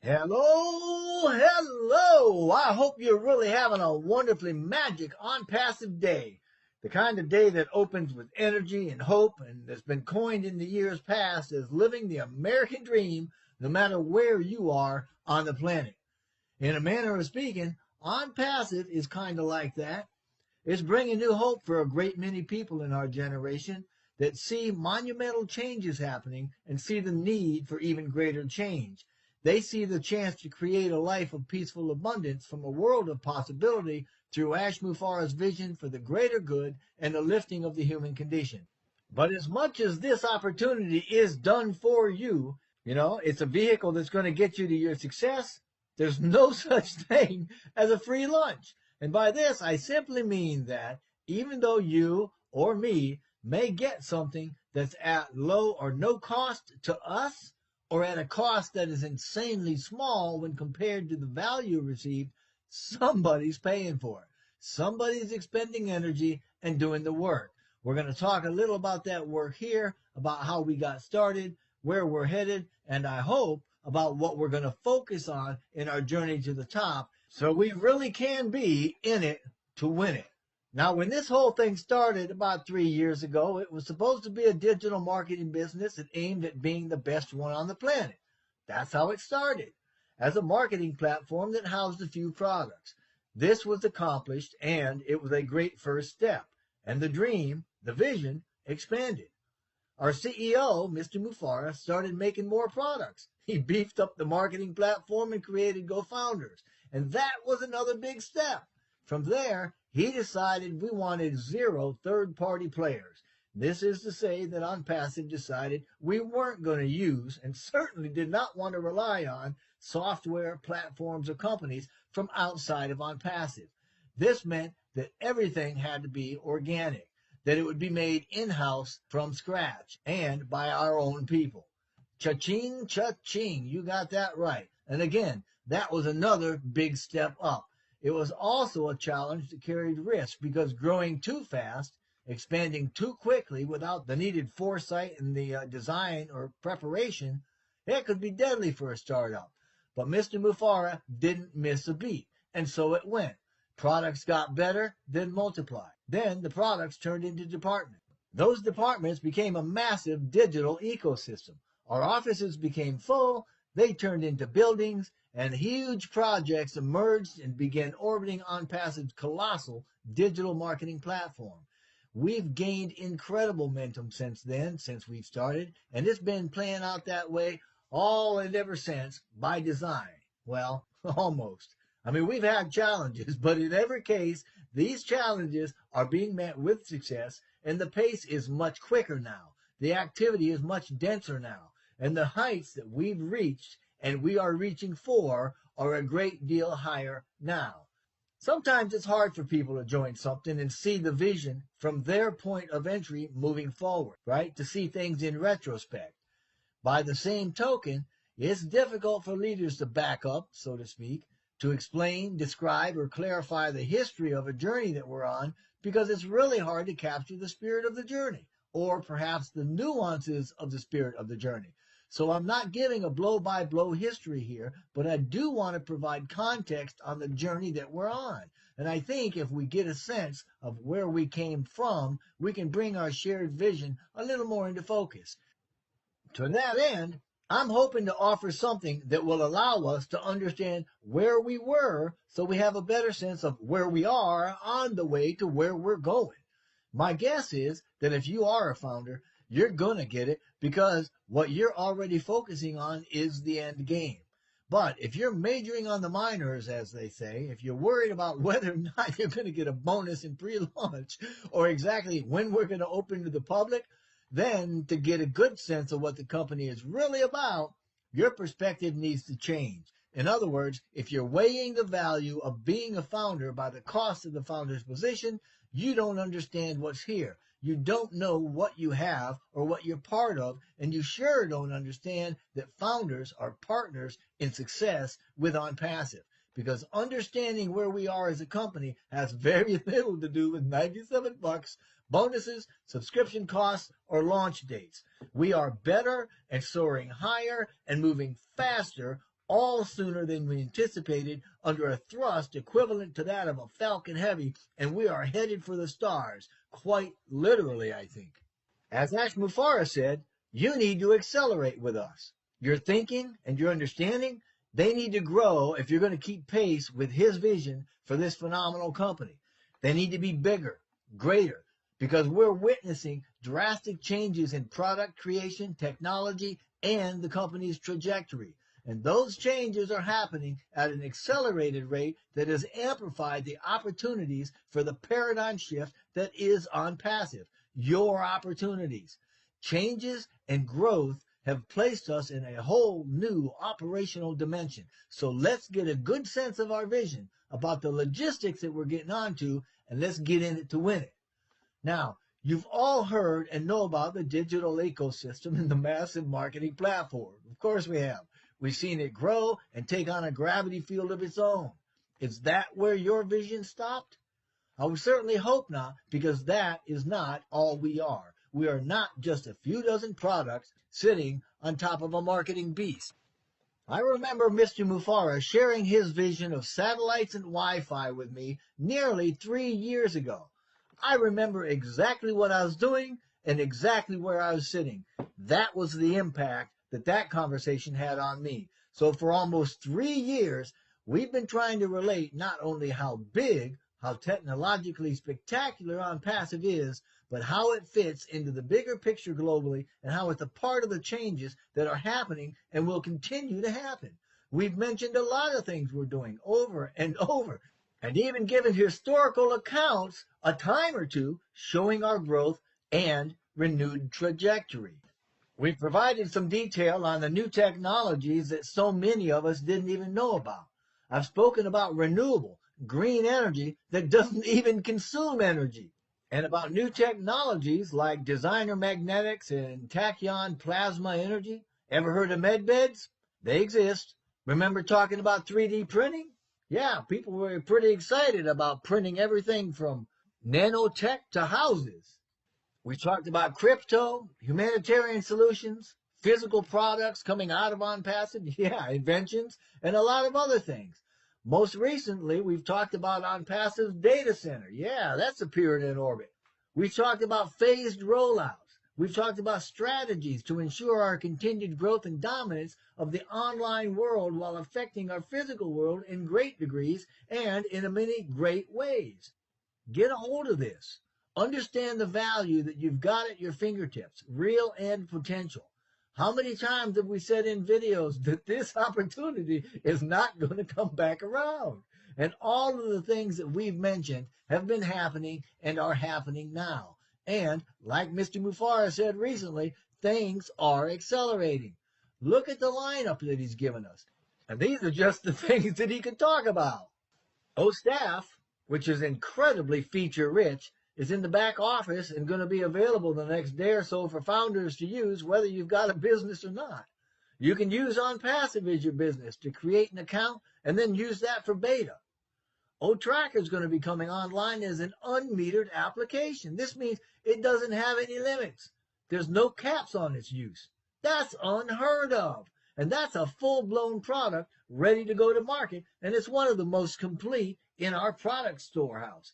Hello, hello. I hope you're really having a wonderfully magic ONPASSIVE day. The kind of day that opens with energy and hope and has been coined in the years past as living the American dream no matter where you are on the planet. In a manner of speaking, ONPASSIVE is kind of like that. It's bringing new hope for a great many people in our generation that see monumental changes happening and see the need for even greater change. They see the chance to create a life of peaceful abundance from a world of possibility through Ash Mufarah's vision for the greater good and the lifting of the human condition. But as much as this opportunity is done for you, it's a vehicle that's going to get you to your success. There's no such thing as a free lunch. And by this, I simply mean that even though you or me may get something that's at low or no cost to us, or at a cost that is insanely small when compared to the value received, somebody's paying for it. Somebody's expending energy and doing the work. We're going to talk a little about that work here, about how we got started, where we're headed, and I hope about what we're going to focus on in our journey to the top, so we really can be in it to win it. Now, when this whole thing started about 3 years ago, it was supposed to be a digital marketing business that aimed at being the best one on the planet. That's how it started, as a marketing platform that housed a few products. This was accomplished, and it was a great first step. And the dream, the vision, expanded. Our CEO, Mr. Mufarah, started making more products. He beefed up the marketing platform and created GoFounders. And that was another big step. From there, he decided we wanted 0 third-party players. This is to say that ONPASSIVE decided we weren't going to use and certainly did not want to rely on software platforms or companies from outside of ONPASSIVE. This meant that everything had to be organic, that it would be made in-house from scratch and by our own people. Cha-ching, cha-ching, you got that right. And again, that was another big step up. It was also a challenge that carried risk because growing too fast, expanding too quickly without the needed foresight in the design or preparation, it could be deadly for a startup. But Mr. Mufarah didn't miss a beat, and so it went. Products got better, then multiplied. Then the products turned into departments. Those departments became a massive digital ecosystem. Our offices became full, they turned into buildings, and huge projects emerged and began orbiting ONPASSIVE's colossal digital marketing platform. We've gained incredible momentum since then, since we've started, and it's been playing out that way all and ever since by design. Well, almost. I mean, we've had challenges, but in every case, these challenges are being met with success, and the pace is much quicker now. The activity is much denser now, and the heights that we've reached and we are reaching for are a great deal higher now. Sometimes it's hard for people to join something and see the vision from their point of entry moving forward, right? To see things in retrospect. By the same token, it's difficult for leaders to back up, so to speak, to explain, describe, or clarify the history of a journey that we're on because it's really hard to capture the spirit of the journey, or perhaps the nuances of the spirit of the journey. So I'm not giving a blow-by-blow history here, but I do want to provide context on the journey that we're on. And I think if we get a sense of where we came from, we can bring our shared vision a little more into focus. To that end, I'm hoping to offer something that will allow us to understand where we were so we have a better sense of where we are on the way to where we're going. My guess is that if you are a founder, you're going to get it because what you're already focusing on is the end game. But if you're majoring on the minors, as they say, if you're worried about whether or not you're going to get a bonus in pre-launch or exactly when we're going to open to the public, then to get a good sense of what the company is really about, your perspective needs to change. In other words, if you're weighing the value of being a founder by the cost of the founder's position, you don't understand what's here. You don't know what you have or what you're part of, and you sure don't understand that founders are partners in success with ONPASSIVE. Because understanding where we are as a company has very little to do with $97, bonuses, subscription costs, or launch dates. We are better and soaring higher and moving faster all sooner than we anticipated, under a thrust equivalent to that of a Falcon Heavy, and we are headed for the stars, quite literally, I think. As Ash Mufareh said, you need to accelerate with us. Your thinking and your understanding, they need to grow if you're going to keep pace with his vision for this phenomenal company. They need to be bigger, greater, because we're witnessing drastic changes in product creation, technology, and the company's trajectory. And those changes are happening at an accelerated rate that has amplified the opportunities for the paradigm shift that is ONPASSIVE. Your opportunities. Changes and growth have placed us in a whole new operational dimension. So let's get a good sense of our vision about the logistics that we're getting onto, and let's get in it to win it. Now, you've all heard and know about the digital ecosystem and the massive marketing platform. Of course we have. We've seen it grow and take on a gravity field of its own. Is that where your vision stopped? I would certainly hope not, because that is not all we are. We are not just a few dozen products sitting on top of a marketing beast. I remember Mr. Mufareh sharing his vision of satellites and Wi-Fi with me nearly 3 years ago. I remember exactly what I was doing and exactly where I was sitting. That was the impact that conversation had on me. So for almost 3 years, we've been trying to relate not only how big, how technologically spectacular ONPASSIVE is, but how it fits into the bigger picture globally and how it's a part of the changes that are happening and will continue to happen. We've mentioned a lot of things we're doing over and over, and even given historical accounts a time or two showing our growth and renewed trajectory. We've provided some detail on the new technologies that so many of us didn't even know about. I've spoken about renewable, green energy that doesn't even consume energy, and about new technologies like designer magnetics and tachyon plasma energy. Ever heard of med beds? They exist. Remember talking about 3D printing? Yeah, people were pretty excited about printing everything from nanotech to houses. We talked about crypto, humanitarian solutions, physical products coming out of ONPASSIVE, yeah, inventions, and a lot of other things. Most recently, we've talked about ONPASSIVE's data center. Yeah, that's appearing in orbit. We've talked about phased rollouts. We've talked about strategies to ensure our continued growth and dominance of the online world while affecting our physical world in great degrees and in many great ways. Get a hold of this. Understand the value that you've got at your fingertips, real and potential. How many times have we said in videos that this opportunity is not going to come back around? And all of the things that we've mentioned have been happening and are happening now. And like Mr. Mufareh said recently, things are accelerating. Look at the lineup that he's given us. And these are just the things that he could talk about. Staff, which is incredibly feature rich, is in the back office and going to be available the next day or so for founders to use, whether you've got a business or not. You can use ONPASSIVE as your business to create an account and then use that for beta. Tracker is going to be coming online as an unmetered application. This means it doesn't have any limits. There's no caps on its use. That's unheard of. And that's a full-blown product ready to go to market, and it's one of the most complete in our product storehouse.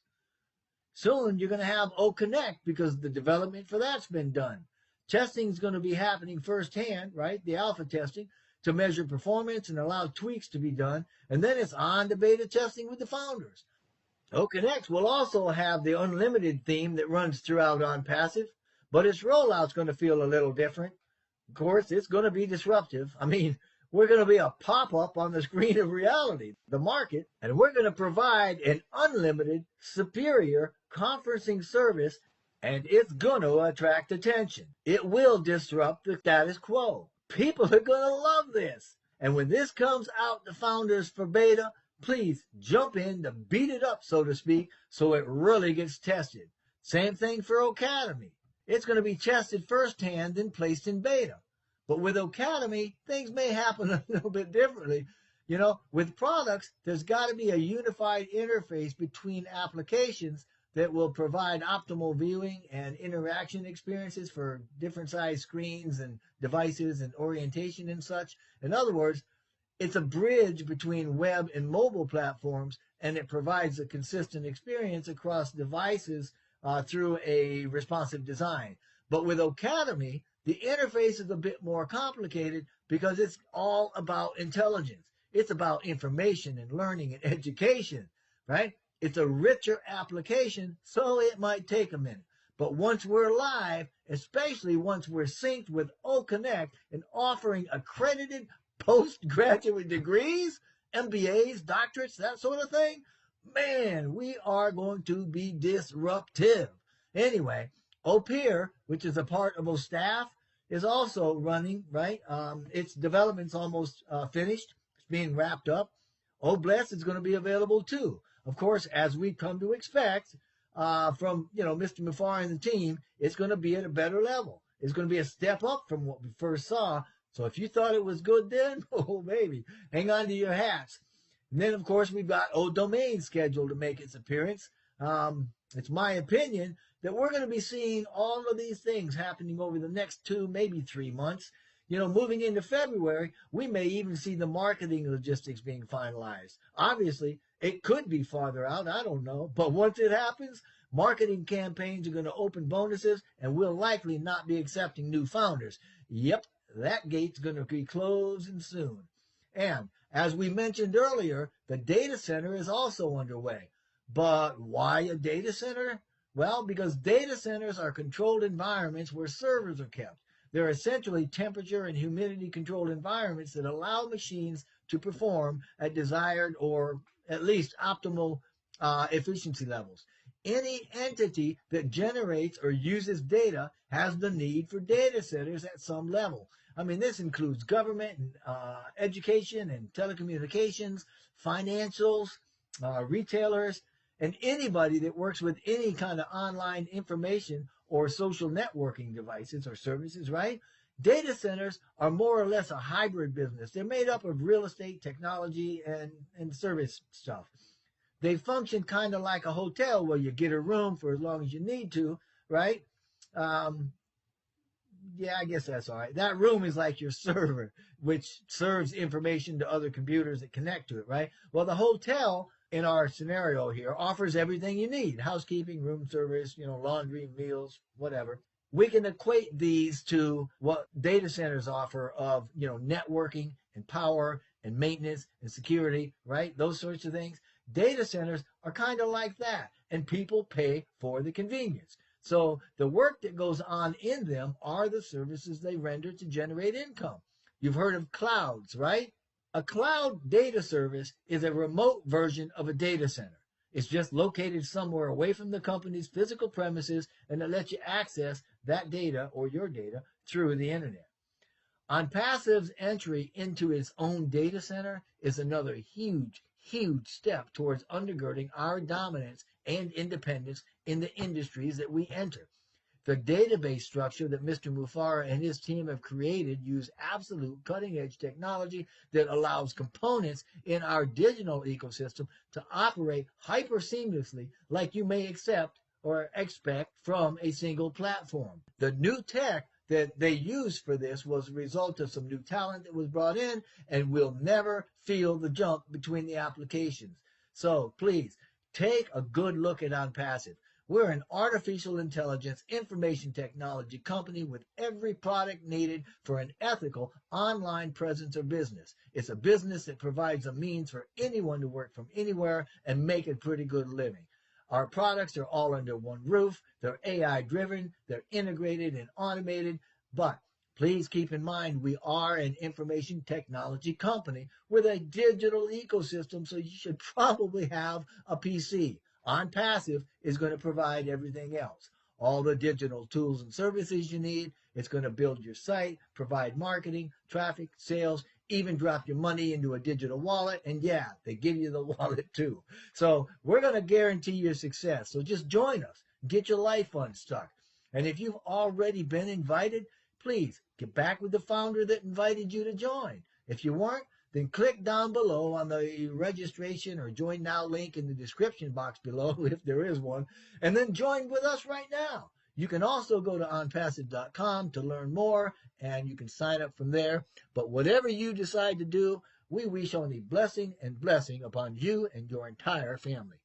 Soon you're going to have Connect because the development for that's been done. Testing is going to be happening firsthand, right? The alpha testing to measure performance and allow tweaks to be done. And then it's on to beta testing with the founders. Connect will also have the unlimited theme that runs throughout ONPASSIVE, but its rollout's going to feel a little different. Of course, it's going to be disruptive. I mean, we're going to be a pop-up on the screen of reality, the market, and we're going to provide an unlimited, superior conferencing service, and it's going to attract attention. It will disrupt the status quo. People are going to love this. And when this comes out to founders for beta, please jump in to beat it up, so to speak, so it really gets tested. Same thing for Academy. It's going to be tested firsthand, then placed in beta. But with Academy, things may happen a little bit differently. You know, with products, there's got to be a unified interface between applications that will provide optimal viewing and interaction experiences for different size screens and devices and orientation and such. In other words, It's a bridge between web and mobile platforms, and it provides a consistent experience across devices through a responsive design. But with Academy, the interface is a bit more complicated because it's all about intelligence. It's about information and learning and education, right? It's a richer application, so it might take a minute. But once we're live, especially once we're synced with OConnect and offering accredited postgraduate degrees, MBAs, doctorates, that sort of thing, man, we are going to be disruptive. Anyway, OPEER, which is a part of OStaff, is also running, right? Its development's almost finished. It's being wrapped up. OBless is going to be available too. Of course, as we come to expect from Mr. Mufar and the team, it's going to be at a better level. It's going to be a step up from what we first saw. So if you thought it was good then, oh baby, hang on to your hats. And then of course we've got ODomain scheduled to make its appearance. It's my opinion that we're going to be seeing all of these things happening over the next 2, maybe 3 months. Moving into February, we may even see the marketing logistics being finalized. Obviously, it could be farther out, I don't know. But once it happens, marketing campaigns are going to open bonuses, and we'll likely not be accepting new founders. Yep, that gate's going to be closing soon. And as we mentioned earlier, the data center is also underway. But why a data center? Well, because data centers are controlled environments where servers are kept. They're essentially temperature and humidity controlled environments that allow machines to perform at desired or at least optimal efficiency levels. Any entity that generates or uses data has the need for data centers at some level. I mean, this includes government and education and telecommunications, financials, retailers, and anybody that works with any kind of online information or social networking devices or services, right? Data centers are more or less a hybrid business. They're made up of real estate, technology, and service stuff. They function kind of like a hotel where you get a room for as long as you need to, right? Yeah, I guess that's all right. That room is like your server, which serves information to other computers that connect to it, right? Well, the hotel in our scenario here offers everything you need: housekeeping, room service, laundry, meals, whatever. We can equate these to what data centers offer of, networking and power and maintenance and security, right? Those sorts of things. Data centers are kind of like that, and people pay for the convenience. So the work that goes on in them are the services they render to generate income. You've heard of clouds, right? A cloud data service is a remote version of a data center. It's just located somewhere away from the company's physical premises, and it lets you access that data or your data through the internet. ONPASSIVE's entry into its own data center is another huge step towards undergirding our dominance and independence in the industries that we enter. The database structure that Mr. Mufara and his team have created use absolute cutting-edge technology that allows components in our digital ecosystem to operate hyper seamlessly like you may accept or expect from a single platform. The new tech that they used for this was a result of some new talent that was brought in, and we'll never feel the jump between the applications. So please take a good look at ONPASSIVE. We're an artificial intelligence information technology company with every product needed for an ethical online presence or business. It's a business that provides a means for anyone to work from anywhere and make a pretty good living. Our products are all under one roof. They're AI driven, they're integrated and automated, but please keep in mind we are an information technology company with a digital ecosystem, so you should probably have a PC. ONPASSIVE is going to provide everything else. All the digital tools and services you need. It's going to build your site, provide marketing, traffic, sales, even drop your money into a digital wallet. And yeah, they give you the wallet too. So we're going to guarantee your success. So just join us. Get your life unstuck. And if you've already been invited, please get back with the founder that invited you to join. If you weren't, then click down below on the registration or join now link in the description box below, if there is one, and then join with us right now. You can also go to onpassive.com to learn more, and you can sign up from there. But whatever you decide to do, we wish only blessing and blessing upon you and your entire family.